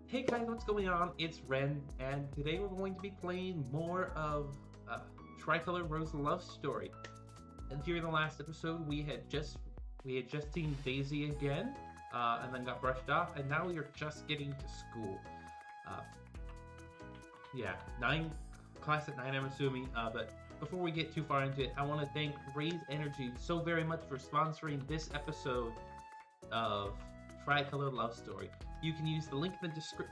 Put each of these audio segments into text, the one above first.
Hey guys, what's going on? It's Ren, and today we're going to be playing more of TriColour Rose Lovestory. And during the last episode, we had just seen Daisy again, and then got brushed off, and now we are just getting to school. Uh, yeah, class at 9, I'm assuming. But before we get too far into it, I want to thank Raise Energy so very much for sponsoring this episode of TriColour Lovestory. You can use the link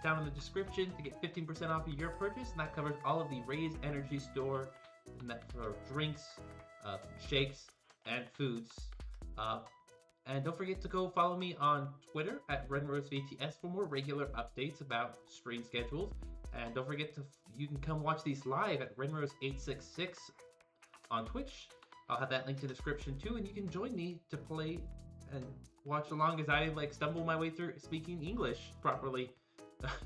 down in the description to get 15% off of your purchase, and that covers all of the Raise Energy store, and that for drinks, shakes, and foods. And don't forget to go follow me on Twitter at RenRoseVTS for more regular updates about stream schedules. And don't forget you can come watch these live at RenRose866 on Twitch. I'll have that link in the description too, and you can join me to play and watch along as I stumble my way through speaking English properly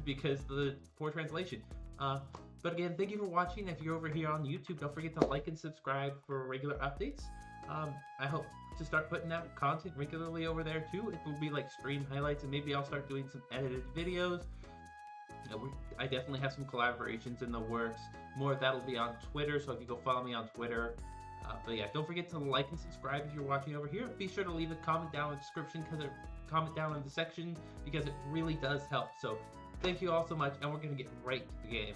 because the poor translation. But again, thank you for watching. If you're over here on YouTube, don't forget to like and subscribe for regular updates. I hope to start putting out content regularly over there too. It will be like stream highlights, and maybe I'll start doing some edited videos. I definitely have some collaborations in the works. More of that'll be on Twitter, so if you go follow me on Twitter. But yeah, don't forget to like and subscribe if you're watching over here. Be sure to leave a comment down in the description comment down in the section because it really does help. So thank you all so much, and we're gonna get right to the game.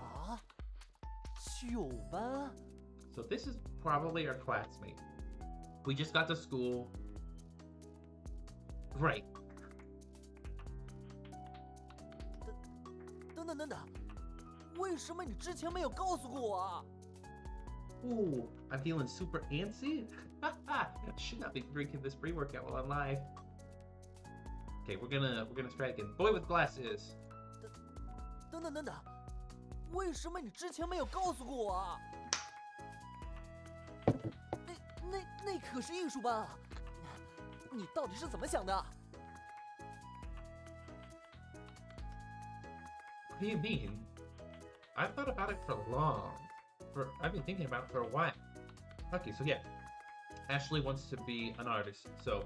啊，9班？ So this is probably our classmate. We just got to school. Right. 等等，为什么你之前没有告诉过我啊？ Ooh, I'm feeling super antsy. Should not be drinking this pre-workout while I'm live. Okay, we're gonna try again. Boy with glasses. 等等，为什么你之前没有告诉过我啊？那可是艺术班啊！你到底是怎么想的？ What do you mean? I've thought about it I've been thinking about it for a while. Okay, so yeah. Ashley wants to be an artist, so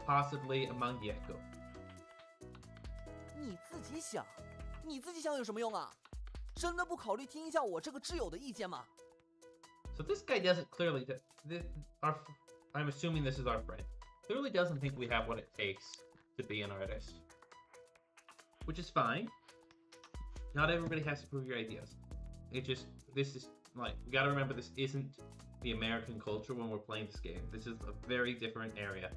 possibly a mangaka. 你自己想有什么用啊？真的不考虑听一下我这个挚友的意见吗？ So this guy doesn't clearly... I'm assuming this is our friend. Clearly doesn't think we have what it takes to be an artist. Which is fine. Not everybody has to prove your ideas. This is we gotta remember this isn't the American culture when we're playing this game. This is a very different area.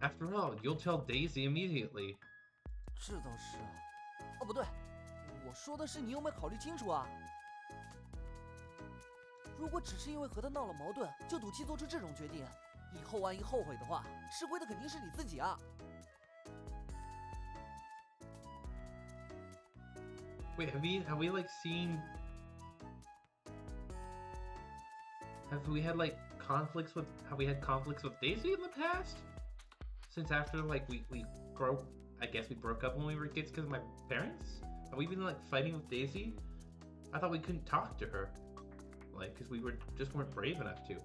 After all, you'll tell Daisy immediately. 这倒是。哦，不对，我说的是你有没有考虑清楚啊？如果只是因为和他闹了矛盾就赌气做出这种决定，以后万一后悔的话，吃亏的肯定是你自己啊。 Wait, have we seen? Have we had conflicts with? Have we had conflicts with Daisy in the past? Since after we broke, I guess we broke up when we were kids because of my parents. Have we been fighting with Daisy? I thought we couldn't talk to her, because we weren't brave enough to.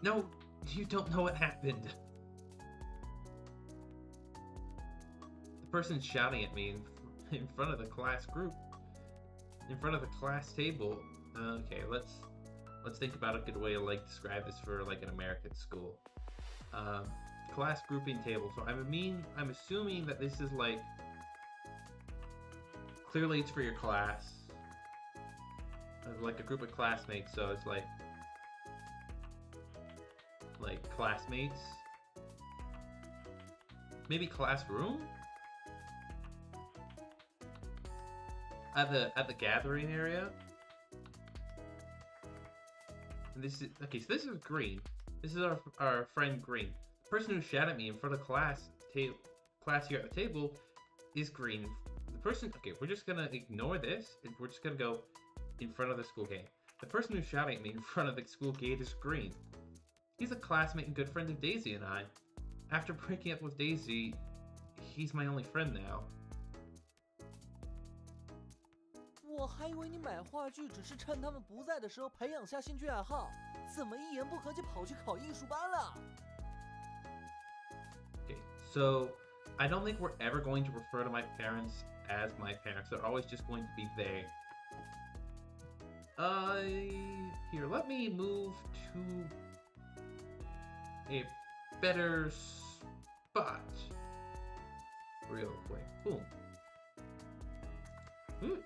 No, you don't know what happened. The person's shouting at me in front of the class group, in front of the class table. Okay, let's think about a good way to describe this for an American school. Class grouping table. So I'm assuming that this is clearly it's for your class, a group of classmates. So it's like classmates, maybe classroom. At the gathering area. And this is okay, so this is Green. This is our friend Green. The person who shouted at me in front of class here at the table is Green. The person we're just gonna ignore this and we're just gonna go in front of the school gate. The person who shouted at me in front of the school gate is Green. He's a classmate and good friend of Daisy and I. After breaking up with Daisy, he's my only friend now. 我还以为你买话剧只是趁他们不在的时候培养下兴趣爱好，怎么一言不合就跑去考艺术班了？ So I don't think we're ever going to refer to my parents as my parents. They're always just going to be they. Here, let me move to a better spot real quick. Boom. Ooh.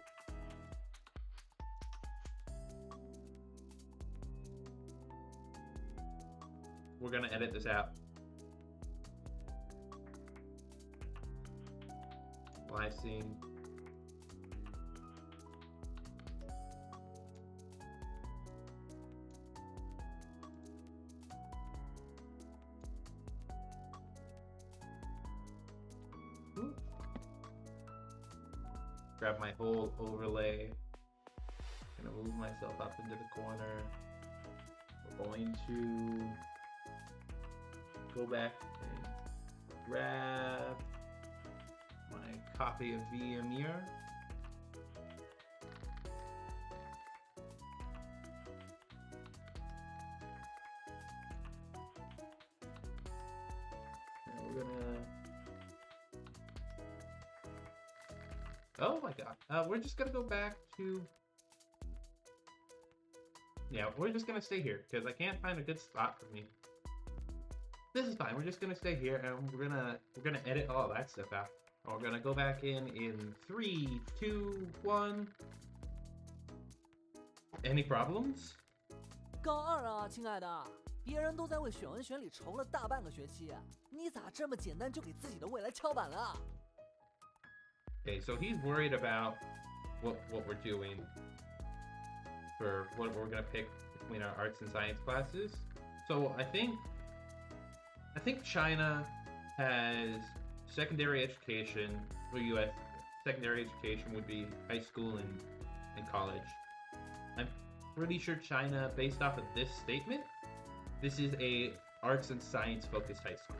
We're gonna edit this out. Lysine. Ooh. Grab my whole overlay. Gonna move myself up into the corner. We're going to go back and grab my copy of Vtuber. And we're gonna... Oh my god. We're just gonna go back to... Yeah, we're just gonna stay here, because I can't find a good spot for me. This is fine. We're just gonna stay here, and we're gonna edit all that stuff out. And we're gonna go back in 3, 2, 1. Any problems? 高2啊，亲爱的，别人都在为选文选理愁了大半个学期，你咋这么简单就给自己的未来敲板了？ Okay, so he's worried about what we're doing for what we're gonna pick between our arts and science classes. So I think China has secondary education, or US secondary education would be high school and college. I'm pretty sure China, based off of this statement, this is a arts and science focused high school.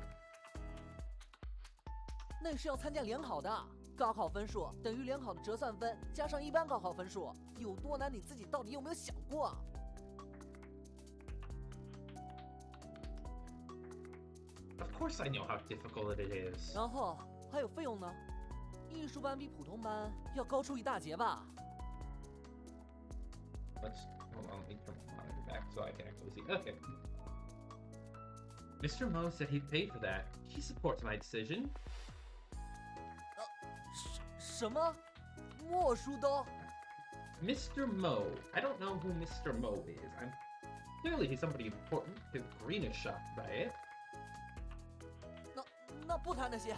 那是要参加联考的，高考分数等于联考的折算分加上一般高考分数，有多难你自己到底有没有想过？ Of course I know how difficult it is. 然后还有费用呢，艺术班比普通班要高出一大截吧。 Let's hold on. Let me turn my monitor back so I can actually see. Okay. Mr. Mo said he'd pay for that. He supports my decision. 什么？莫书都？ Mr. Mo. I don't know who Mr. Mo is. Clearly he's somebody important. His green is shocked by it. 那不谈那些，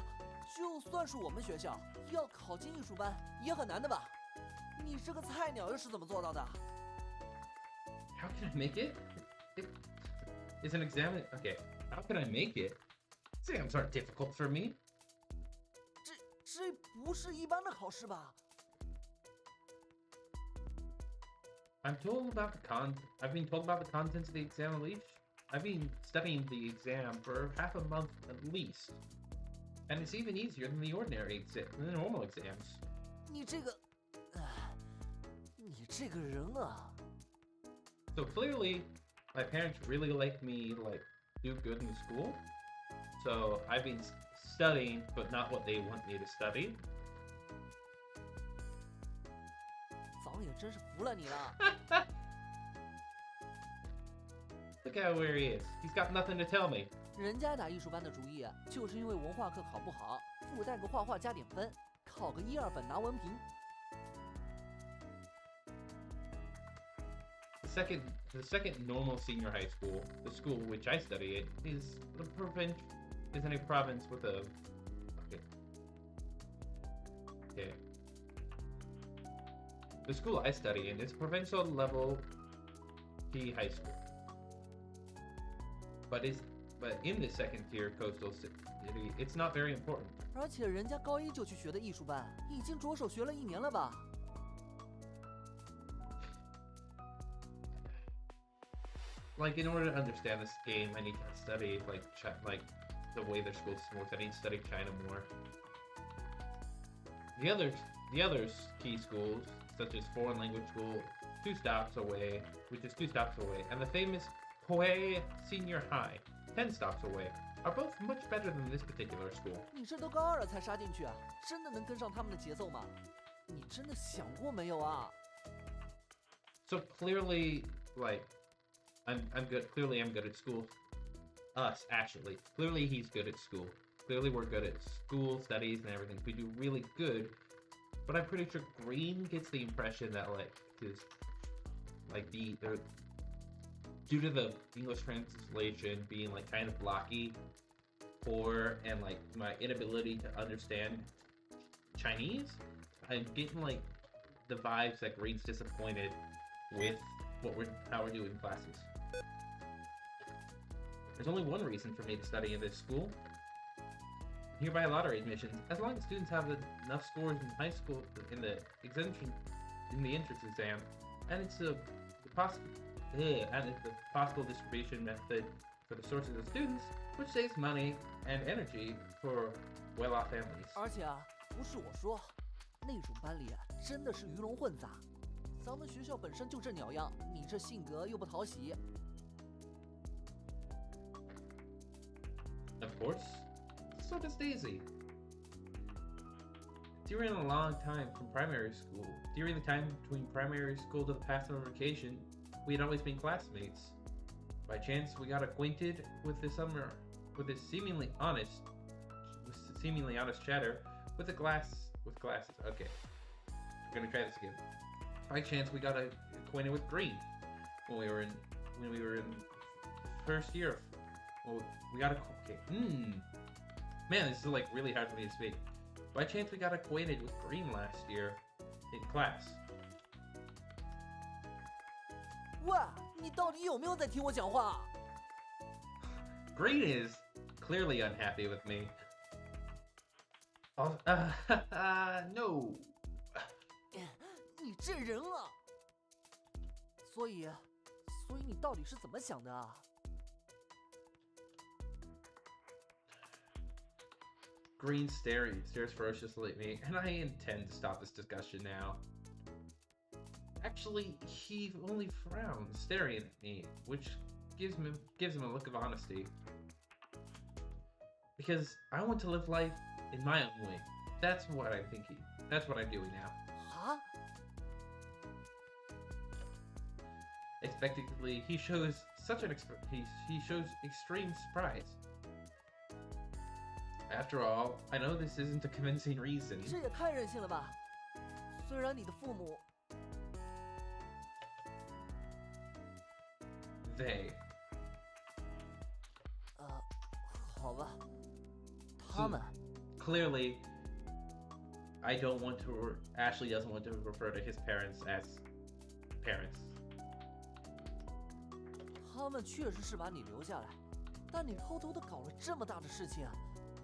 就算是我们学校要考进艺术班也很难的吧？你这个菜鸟又是怎么做到的？ How can I make it? It's an exam. Okay. How can I make it? Exams aren't difficult for me. 这不是一般的考试吧？ I've been told about the contents of the exam at least. I've been studying the exam for half a month at least. And it's even easier than the normal exams. 你这个人啊！ So clearly, my parents really like me, do good in school. So I've been studying, but not what they want me to study. 早也真是服了你了。Look at where he is. He's got nothing to tell me. 人家打艺术班的主意，就是因为文化课考不好，附带个画画加点分，考个1、2本拿文凭。 The second normal senior high school, the school which I study at, is in a province with a... Okay. The school I study in is provincial level T high school. But in the second tier coastal city, it's not very important. 而且人家高1就去学的艺术班，已经着手学了1年了吧？ In order to understand this game, I need to study the way their school works. I need to study China more. The other key schools, such as foreign language school, 2 stops away, and the famous Hue Senior High, 10 stops away, are both much better than this particular school. 你这都高2了才杀进去啊，真的能跟上他们的节奏吗？你真的想过没有啊？ So clearly, like, I'm good. Clearly, I'm good at school. Us, actually. Clearly, he's good at school. Clearly, we're good at school studies and everything. We do really good. But I'm pretty sure Green gets the impression that, like, his, like, due to the English translation being, like, kind of blocky, poor, and, like, my inability to understand Chinese, I'm getting, like, the vibes that Green's disappointed with how we're doing classes. There's only one reason for me to study in this school. Nearby lottery admissions, as long as students have enough scores in high school in the entrance exam, and it's the possible distribution method for the sources of students, which saves money and energy for well-off families. 而且啊，不是我说，那种班里啊，真的是鱼龙混杂。咱们学校本身就这鸟样，你这性格又不讨喜。Of course, so does Daisy. During the time between primary school to the Passover vacation, we had always been classmates. By chance, we got acquainted with this seemingly honest chatter with glasses. Okay, we're gonna try this again. By chance, we got acquainted with Green when we were in first year. Well, we got okay. Man, this is like really hard for me to speak. By chance, we got acquainted with Green last year in class. 喂，你到底有没有在听我讲话？ Green is clearly unhappy with me. No. 你这人啊！所以你到底是怎么想的啊？ Green stares ferociously at me, and I intend to stop this discussion now. Actually, he only frowns, staring at me, which gives him a look of honesty. Because I want to live life in my own way. That's what I'm thinking. That's what I'm doing now. 啊？ Expectedly, he shows extreme surprise. After all, I know this isn't a convincing reason. 这也太任性了吧！虽然你的父母 They. 好吧，他们 Clearly, Ashley doesn't want to refer to his parents as parents. 他们确实是把你留下来，但你偷偷的搞了这么大的事情，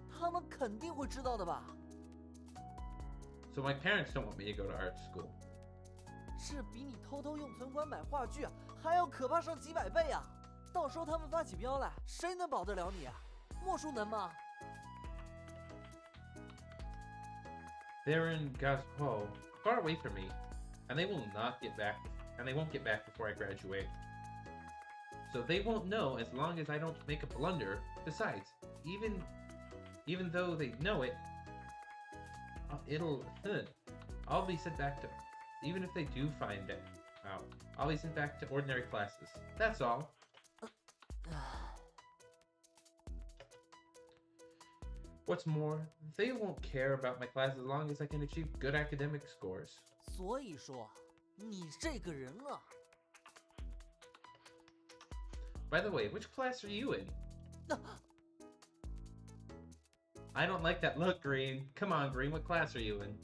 他们肯定会知道的吧？ So my parents don't want me to go to art school. 这比你偷偷用存款买话剧还要可怕上几百倍啊！到时候他们发起飙来，谁能保得了你啊？莫叔能吗？ They're in Gazpro, far away from me, and they won't get back before I graduate. So they won't know as long as I don't make a blunder. Besides, even though they know it, I'll be sent back to, even if they do find it out, I'll be sent back to ordinary classes. That's all. What's more, they won't care about my class as long as I can achieve good academic scores. 所以说，你这个人啊， By the way, which class are you in? I don't like that look, Green. Come on, Green, what class are you in?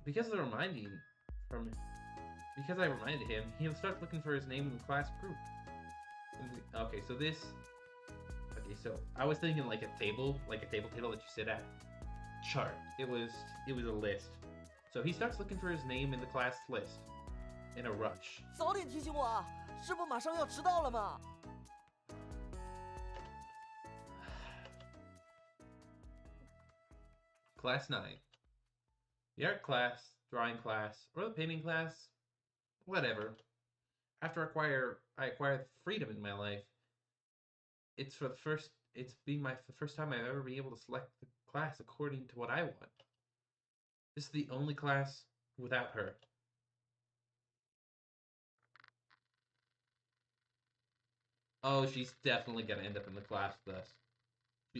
Because I reminded him, he'll start looking for his name in the class group. Okay, so I was thinking like a table that you sit at. Chart. It was a list. So he starts looking for his name in the class list in a rush. 早点提醒我啊！这不马上要迟到了吗？ Class 9. The art class, drawing class, or the painting class, whatever. after I acquire freedom in my life, it's for the first it's being my the first time I've ever been able to select the class according to what I want. This is the only class without her. Oh, she's definitely gonna end up in the class with us.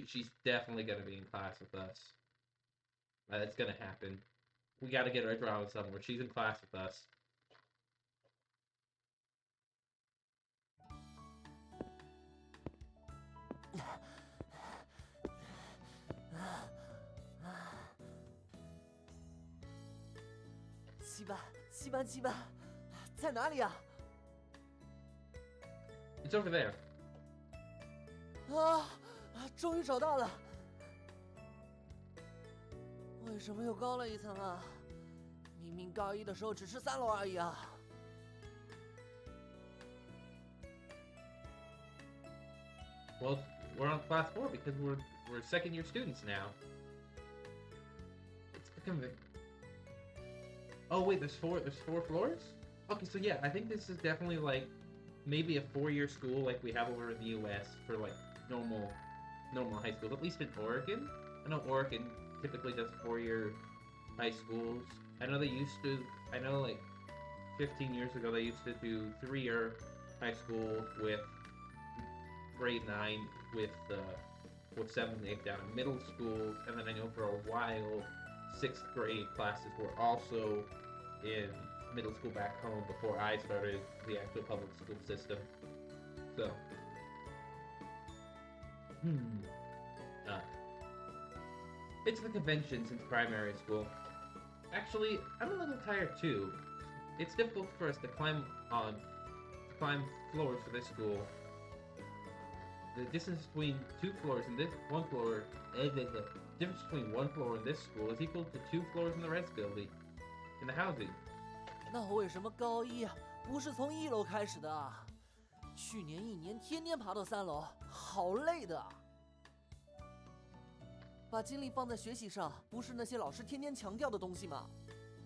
She's definitely gonna be in class with us. That's gonna happen. We gotta get her drawn somewhere. She's in class with us.七班，在哪里啊？ It's over there. 啊，终于找到了。为什么又高了一层啊？明明高一的时候只是3楼而已啊。Well, we're on class 4 because we're second year students now. It's becoming. Oh wait, there's four floors? Okay, so yeah, I think this is definitely like maybe a 4-year school like we have over in the US for like normal high schools, at least in Oregon. I know Oregon typically does 4-year high schools. I know like 15 years ago they used to do 3-year high school with grade 9 with 7th and 8th down in middle school, and then I know for a while 6th grade classes were also in middle school back home before I started the actual public school system. So, it's the convention since primary school. Actually, I'm a little tired too. It's difficult for us to climb floors for this school. The distance between 2 floors in this one floor, the difference between 1 floor in this school is equal to 2 floors in the rest building, in the housing. 那我为什么高一啊不是从1楼开始的啊？去年1年天天爬到3楼，好累的啊。把精力放在学习上，不是那些老师天天强调的东西吗？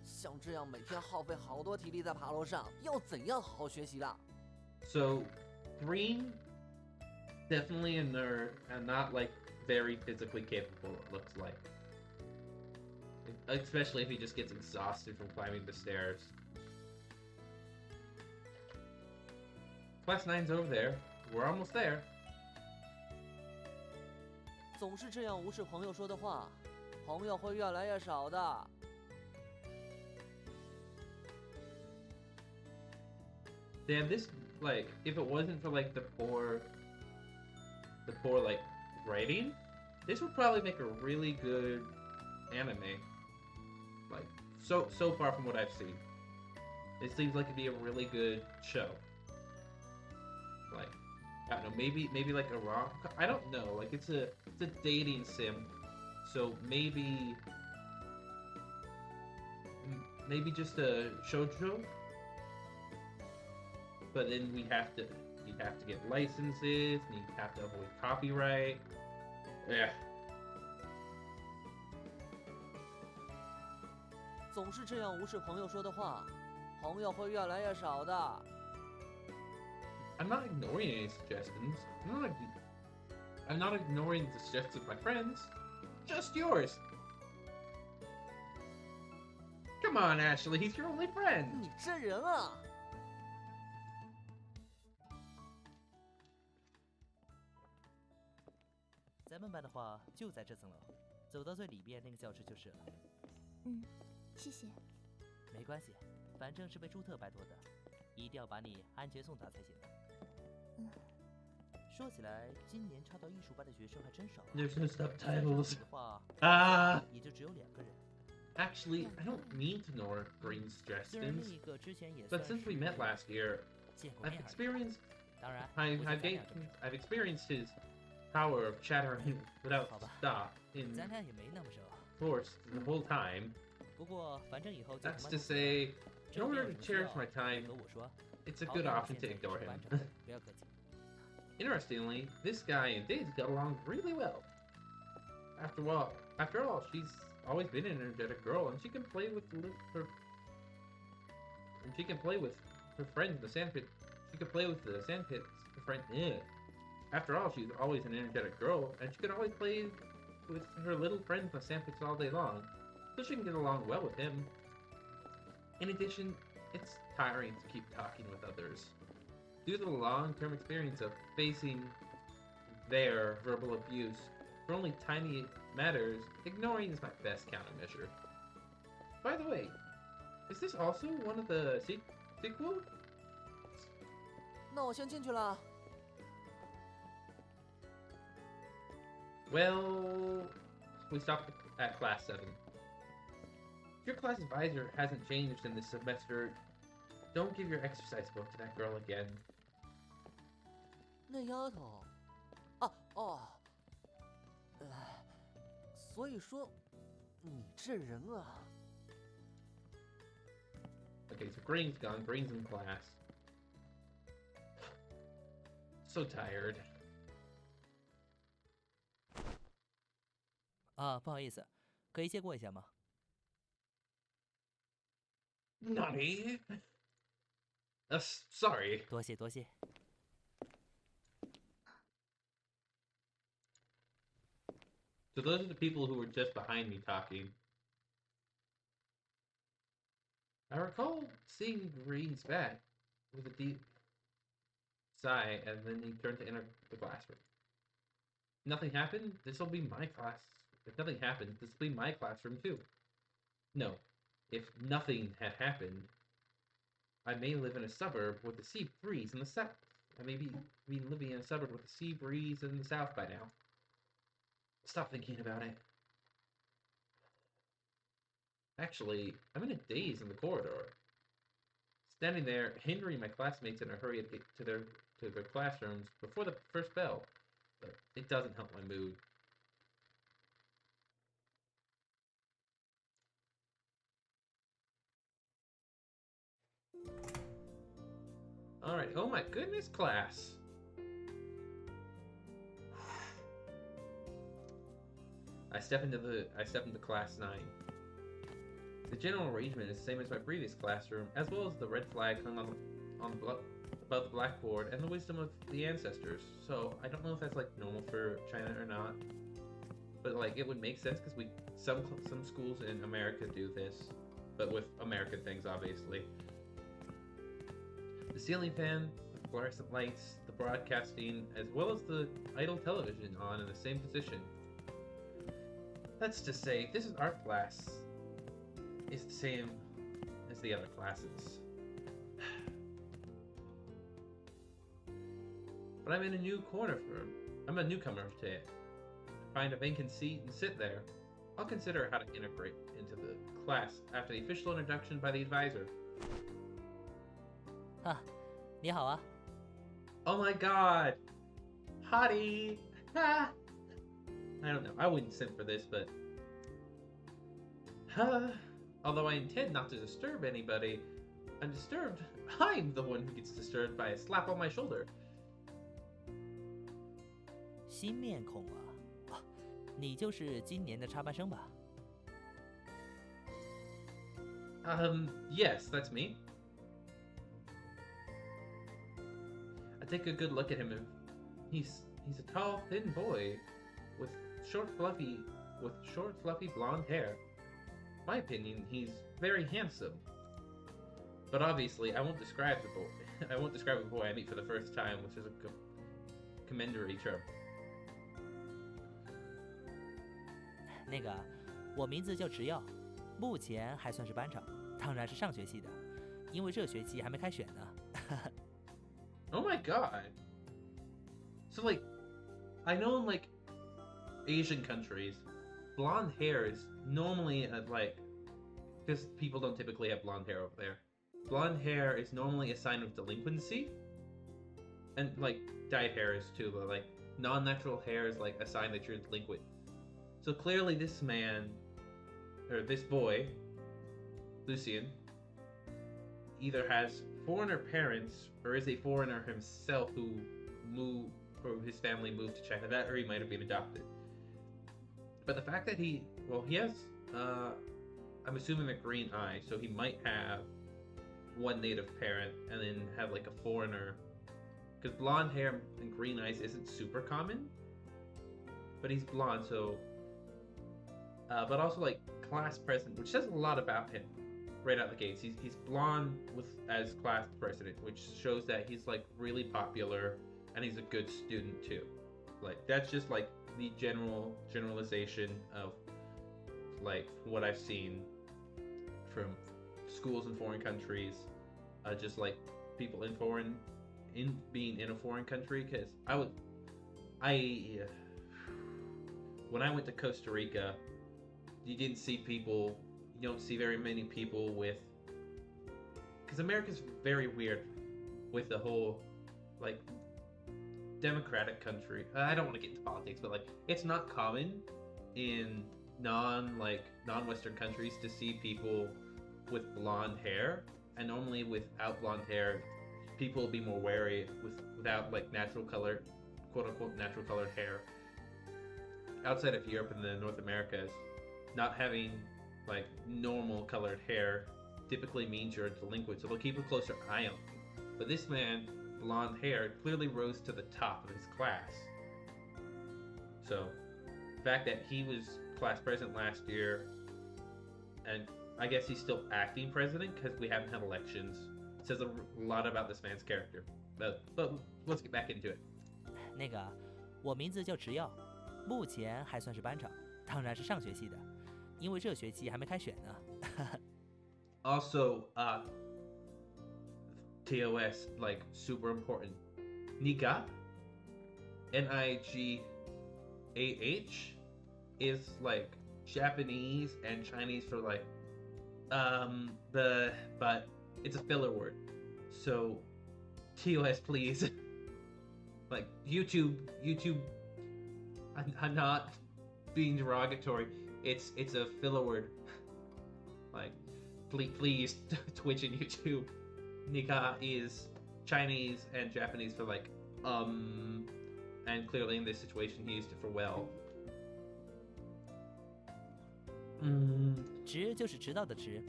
像这样每天耗费好多体力在爬楼上，要怎样好好学习的 So, Green, definitely a nerd and not like very physically capable, it looks like. Especially if he just gets exhausted from climbing the stairs. Class 9's over there. We're almost there. 总是这样无视朋友说的话，朋友会越来越少的。Damn, this, like, if it wasn't for, like, the poor, like, writing, this would probably make a really good anime. Like, so far from what I've seen. It seems like it'd be a really good show. Like, I don't know, maybe like a rom. I don't know. Like, it's a dating sim, so maybe just a shoujo. But then you'd have to get licenses, and you'd have to avoid copyright. Yeah. 总是这样无视朋友说的话，朋友会越来越少的。I'm not ignoring any suggestions. I'm not ignoring the suggestions of my friends. Just yours. Come on, Ashley. He's your only friend. 你这人啊！咱们班的话就在这层楼，走到最里边那个教室就是了。谢谢。没关系，反正是被朱特拜托的，一定要把你安全送达才行。说起来，今年插到艺术班的学生还真少。There's no subtitles. 的话，也就只有2个人。Actually, I don't mean to ignore Green's 虽然另 suggestions, 一个之前也 but since we met last year, 见过 I've 面而已。 experienced 当然， I've experienced his power of chattering without stop in 咱俩也没那么熟。 course the whole time. 不过反正以后 That's to say, in order to cherish my time, 和我说， it's a good option to ignore him. 不要客气。 Interestingly, this guy and Daisy got along really well. After all, she's always been an energetic girl, and she can play with her friends in the sandpit She could play with the sandpits. Friend, after all, she's always an energetic girl, and she could always play with her little friend in the sandpits all day long, so she can get along well with him. In addition, it's tiring to keep talking with others. Due to the long-term experience of facing their verbal abuse for only tiny matters, ignoring is my best countermeasure. By the way, is this also one of the sequels? 那我先进去了。Well, we stopped at class 7. If your class advisor hasn't changed in this semester, don't give your exercise book to that girl again. 那丫头，啊哦，所以说，你这人啊。Okay, so Green's gone. Green's in class. So tired. 不好意思，可以借过一下吗？ Nani? Sorry. 多谢多谢。So those are the people who were just behind me talking. I recall seeing Green's back with a deep sigh, and then he turned to enter the classroom. Nothing happened? This'll be my class. If nothing happened, this'll be my classroom too. No, if nothing had happened, I may live in a suburb with a sea breeze in the south. I may be living in a suburb with a sea breeze in the south by now. Stop thinking about it. Actually, I'm in a daze in the corridor. Standing there, hindering my classmates in a hurry to get to their classrooms before the first bell. But it doesn't help my mood. Alright, oh my goodness, class. I step into class 9. The general arrangement is the same as my previous classroom, as well as the red flag hung above the blackboard and the wisdom of the ancestors. So I don't know if that's like normal for China or not, but like it would make sense because some schools in America do this, but with American things obviously. The ceiling fan, the fluorescent lights, the broadcasting, as well as the idle television on in the same position. That's to say, this is art class. It's the same as the other classes. But I'm in a newcomer today. Find a vacant seat and sit there. I'll consider how to integrate into the class after the official introduction by the advisor. 你好啊。 Oh my god! Hottie! Ha! I don't know. I wouldn't simp for this, but... Although I intend not to disturb anybody, undisturbed, I'm the one who gets disturbed by a slap on my shoulder. 新面孔啊，你就是今年的插班生吧？ Yes, that's me. I take a good look at him and he's a tall, thin boy with short fluffy blonde hair. My opinion, he's very handsome. But obviously, I won't describe the boy. I won't describe the boy I meet for the first time, which is a commendatory term. 那个，我名字叫池耀，目前还算是班长，当然是上学期的，因为这学期还没开选呢。Oh my god! So like, I know in like Asian countries, blonde hair is normally because people don't typically have blonde hair over there. Blonde hair is normally a sign of delinquency, and like dyed hair is too, but like non-natural hair is like a sign that you're delinquent. So clearly this man, or this boy, Lucian, either has foreigner parents or is a foreigner himself who his family moved to China, that or he might have been adopted. But the fact that he has, I'm assuming a green eye, so he might have one native parent and then have like a foreigner. Because blonde hair and green eyes isn't super common, but he's blonde, so. But also like class president, which says a lot about him right out the gates. He's blonde as class president, which shows that he's like really popular and he's a good student too. Like that's just like the generalization of like what I've seen from schools in foreign countries, just like people being in a foreign country. Because when I went to Costa Rica, you don't see very many people with, because America's very weird with the whole like democratic country. I don't want to get into politics, but like it's not common in non-Western countries to see people with blonde hair, and normally without blonde hair, people will be more wary without like natural color, quote unquote natural colored hair. Outside of Europe and the North Americas, not having like normal colored hair typically means you're a delinquent, so they'll keep a closer eye on you. But this man, blonde hair, clearly rose to the top of his class. So the fact that he was class president last year, and I guess he's still acting president because we haven't had elections, says a lot about this man's character. But let's get back into it. 那个，我名字叫直耀，目前还算是班长，当然是上学期的，因为这学期还没开选呢。Also, TOS, like super important. Niga, Nigah, is like Japanese and Chinese for like but it's a filler word. So TOS, please. Like YouTube. I'm not being derogatory. It's a filler word. Like please Twitch and YouTube. Nika is Chinese and Japanese for like and clearly in this situation he used it for well. 直就是迟到的迟，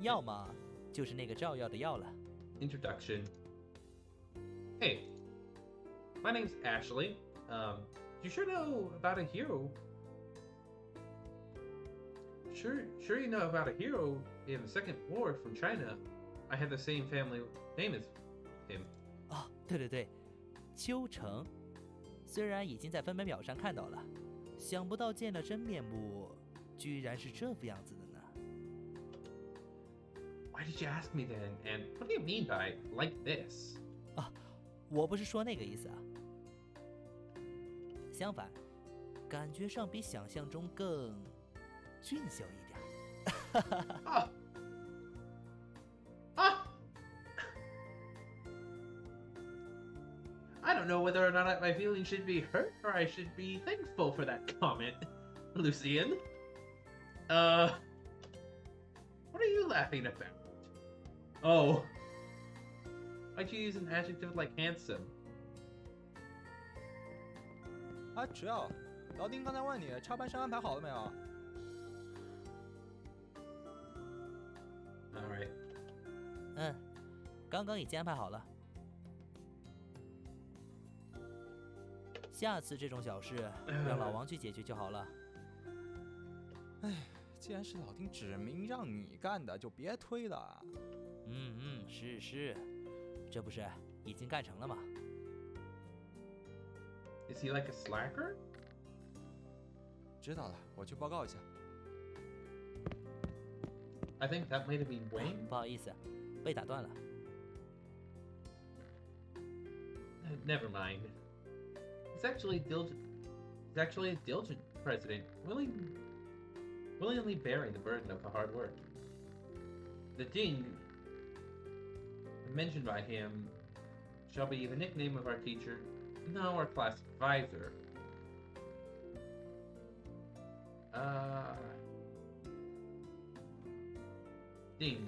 耀嘛就是那个照耀的耀了。 Introduction. Hey, my name's Ashley. You sure know about a hero? Sure you know about a hero in the Second War from China. I had the same family name as him. 哦，对对对，秋成，虽然已经在分本表上看到了，想不到见了真面目，居然是这副样子的呢。 Why did you ask me then? And what do you mean by like this? 啊，我不是说那个意思啊。相反，感觉上比想象中更俊秀一点。Ah. I don't know whether or not my feelings should be hurt or I should be thankful for that comment, Lucian. What are you laughing about? Oh. Why'd you use an adjective like handsome? 啊，直耀，劳丁刚才问你插班生安排好了没有？ Alright. 嗯，刚刚已经安排好了。下次这种小事让老王去解决就好了。哎，既然是老丁指明让你干的，就别推了。是，这不是已经干成了吗？ Is he like a slacker? 知道了，我去报告一下。 I think that might have been Wayne. 不好意思，被打断了。 Never mind. He's actually a diligent president, willingly bearing the burden of the hard work. The ding mentioned by him shall be the nickname of our teacher, now our class advisor. Ding.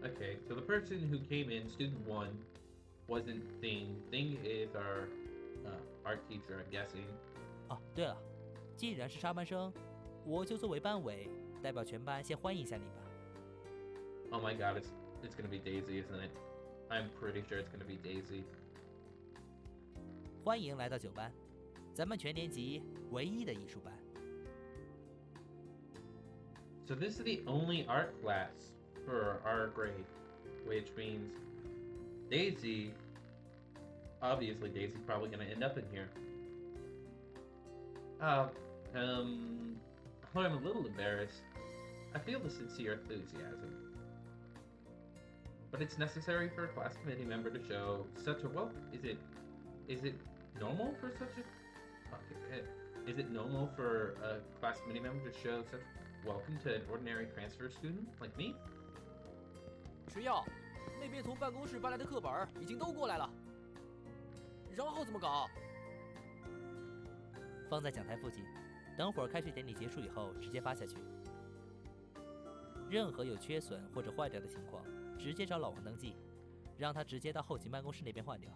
Okay, so the person who came in, student 1, wasn't Ding. Ding is our art teacher, I'm guessing. 哦，对了，既然是插班生，我就作为班委代表全班先欢迎一下你吧。 Oh my god, it's gonna be Daisy, isn't it? I'm pretty sure it's gonna be Daisy. 欢迎来到9班，咱们全年级唯一的艺术班。So this is the only art class for our grade, which means Daisy, obviously Daisy's probably gonna end up in here. Although I'm a little embarrassed, I feel the sincere enthusiasm. But it's necessary for a class committee member to show such a is it normal for such a okay, is it normal for a class committee member to show such welcome to an ordinary transfer student like me? 吃药，那边从办公室搬来的课本已经都过来了。然后怎么搞？放在讲台附近，等会儿开学典礼结束以后直接发下去。任何有缺损或者坏掉的情况，直接找老王登记，让他直接到后勤办公室那边换掉。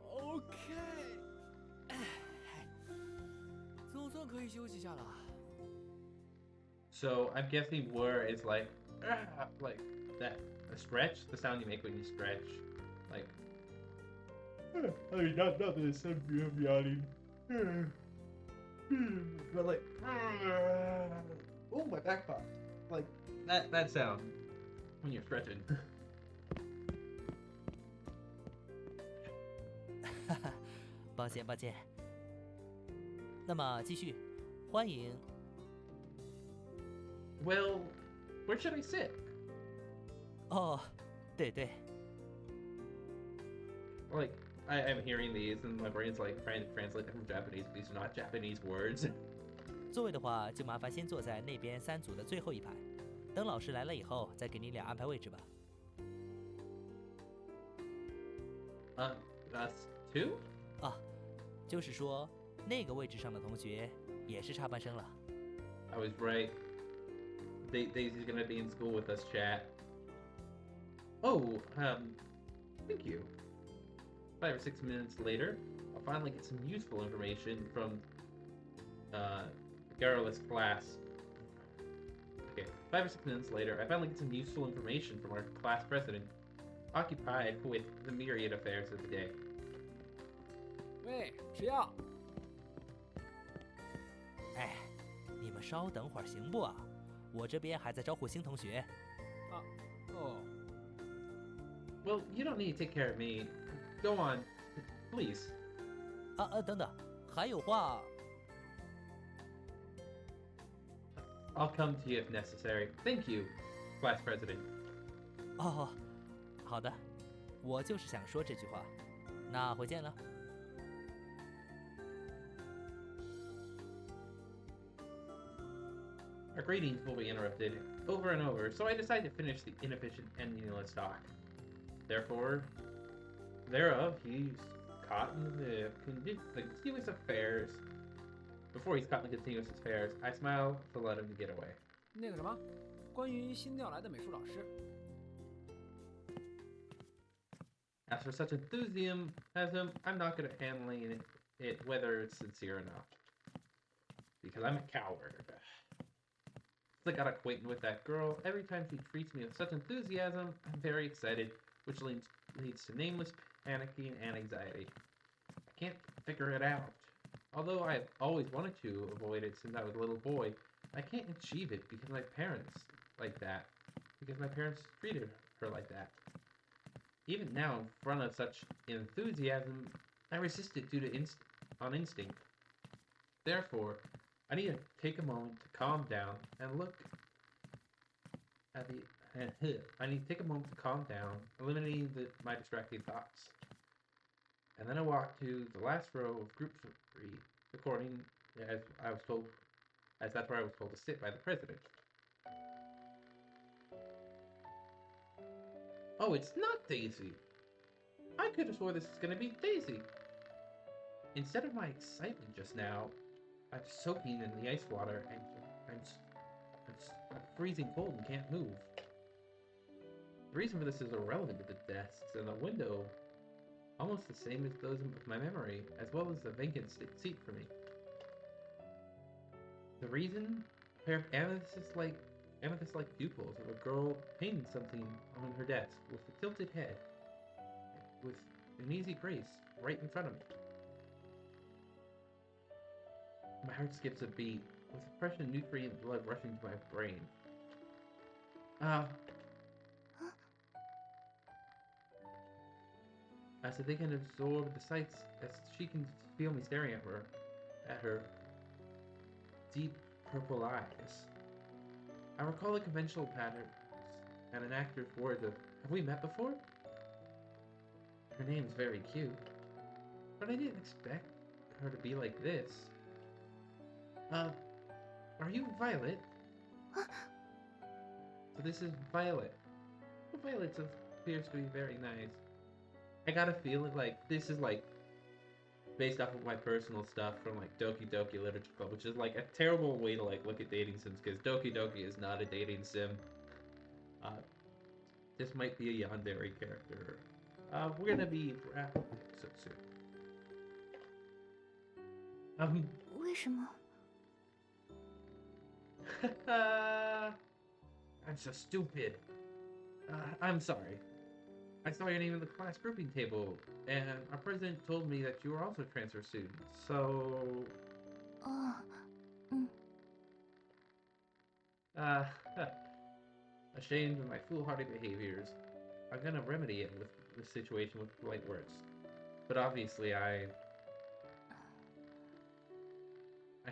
OK， 总算可以休息一下了。So I'm guessing were is like that a stretch, the sound you make when you stretch, like. I mean, not this. I'm yawning. But like, oh my back pop, like that sound when you're stretching. 哈哈，抱歉抱歉。那么继续，欢迎。Well, where should I sit? 哦，对对。Like, I'm hearing these and my brain's like trying to translate them from Japanese. These are not Japanese words. 座位的话，就麻烦先坐在那边3组的最后一排，等老师来了以后，再给你俩安排位置吧。Us too? 啊，就是说那个位置上的同学也是插班生了。I was right. Daisy's gonna be in school with us, chat. Oh, thank you. 5 or 6 minutes later, I'll finally get some useful information from, Garrulous class. Okay, 5 or 6 minutes later, I finally get some useful information from our class president, occupied with the myriad affairs of the day. 喂，吃药。哎，你们稍等会儿行不啊？我这边还在招呼新同学。哦。Well, you don't need to take care of me. Go on, please. 等等，还有话。I'll come to you if necessary. Thank you, class president. 哦，好的，我就是想说这句话。那回见了。Our greetings will be interrupted over and over, so I decide to finish the inefficient and meaningless talk. Thereof, he's caught in the continuous affairs. Before he's caught in the continuous affairs, I smile to let him get away. 那个什么，关于新调来的美术老师。As for such enthusiasm, I'm not good at handling it whether it's sincere or not. Because I'm a coward. Since I got acquainted with that girl, every time she treats me with such enthusiasm, I'm very excited, which leads to nameless panicking and anxiety. I can't figure it out. Although I've always wanted to avoid it since I was a little boy, I can't achieve it because my parents treated her like that. Even now, in front of such enthusiasm, I resist it due to instinct. Therefore, I need to take a moment to calm down and look at I need to take a moment to calm down, eliminating my distracting thoughts. And then I walk to the last row of group 3, according as that's where I was told to sit by the president. Oh, it's not Daisy. I could have swore this was going to be Daisy. Instead of my excitement just now, I'm soaking in the ice water and I'm freezing cold and can't move. The reason for this is irrelevant to the desks and the window, almost the same as those of my memory, as well as the vacant seat for me. The reason? A pair of amethyst-like amethyst-like pupils of a girl painting something on her desk with a tilted head, with an easy grace right in front of me. My heart skips a beat, with a fresh and nutrient blood rushing to my brain. As if they can absorb the sights, as she can feel me staring at her deep purple eyes. I recall the conventional patterns and an actor's words of, "Have we met before?" Her name's very cute, but I didn't expect her to be like this. Are you Violet? So this is Violet. Violet appears to be very nice. I got a feeling like this is like based off of my personal stuff from like Doki Doki Literature Club, which is like a terrible way to like look at dating sims because Doki Doki is not a dating sim. This might be a yandere character. We're gonna be wrapping up so soon. 为什么？ I'm so stupid. I'm sorry. I saw your name in the class grouping table, and our president told me that you were also a transfer student, so... 哦，嗯， ashamed of my foolhardy behaviors, I'm gonna remedy it with the situation with polite words. But obviously I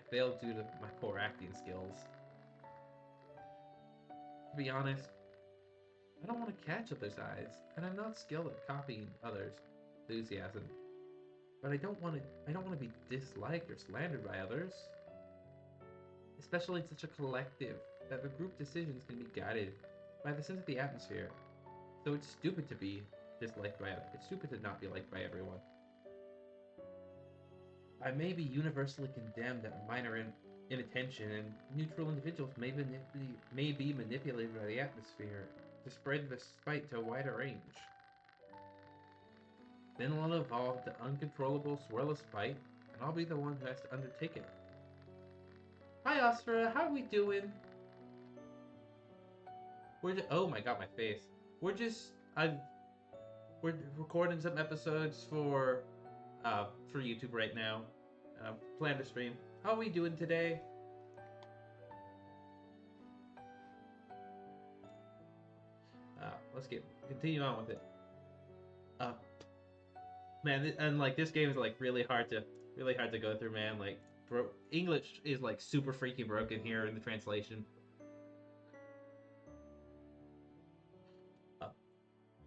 failed due to my poor acting skills. To be honest, I don't want to catch others' eyes, and I'm not skilled at copying others' enthusiasm. But I don't want to be disliked or slandered by others. Especially in such a collective that the group decisions can be guided by the sense of the atmosphere. So it's stupid to be disliked by others. It's stupid to not be liked by everyone. I may be universally condemned at minor inattention, and neutral individuals may be manipulated by the atmosphere to spread the spite to a wider range. Then it'll evolve to uncontrollable swirl of spite, and I'll be the one who has to undertake it. Hi, Ostra. How are we doing? Oh my god, my face. We're recording some episodes for YouTube right now. Plan to stream. How are we doing today? Let's continue on with it. Man, and like this game is like really hard to go through, man. Like, English is like super freaking broken here in the translation.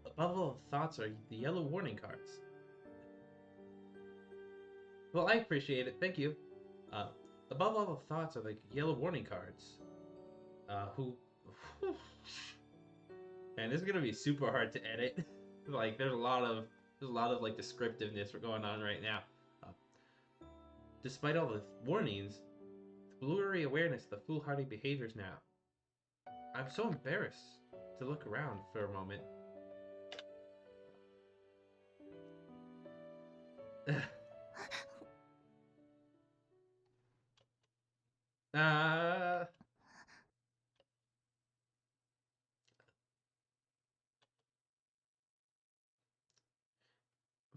Above all thoughts are the yellow warning cards. Well, I appreciate it. Thank you. Above all the thoughts are like yellow warning cards. Man, this is gonna be super hard to edit. Like, there's a lot of like descriptiveness going on right now. Despite all the warnings, the blurry awareness of the foolhardy behaviors now. I'm so embarrassed to look around for a moment.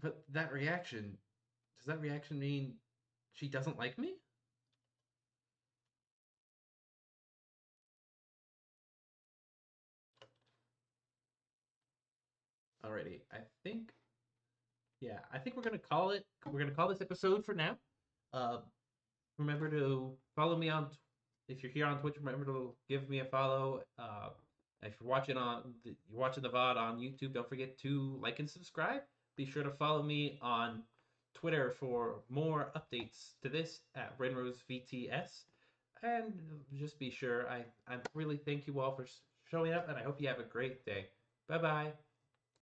But that reaction, does that reaction mean she doesn't like me? Alrighty, I think we're gonna call it. We're gonna call this episode for now. Remember to follow me on. If you're here on Twitch, remember to give me a follow. If you're watching the VOD on YouTube, don't forget to like and subscribe. Be sure to follow me on Twitter for more updates to this at RenroseVTS. And just be sure, I really thank you all for showing up, and I hope you have a great day. Bye bye.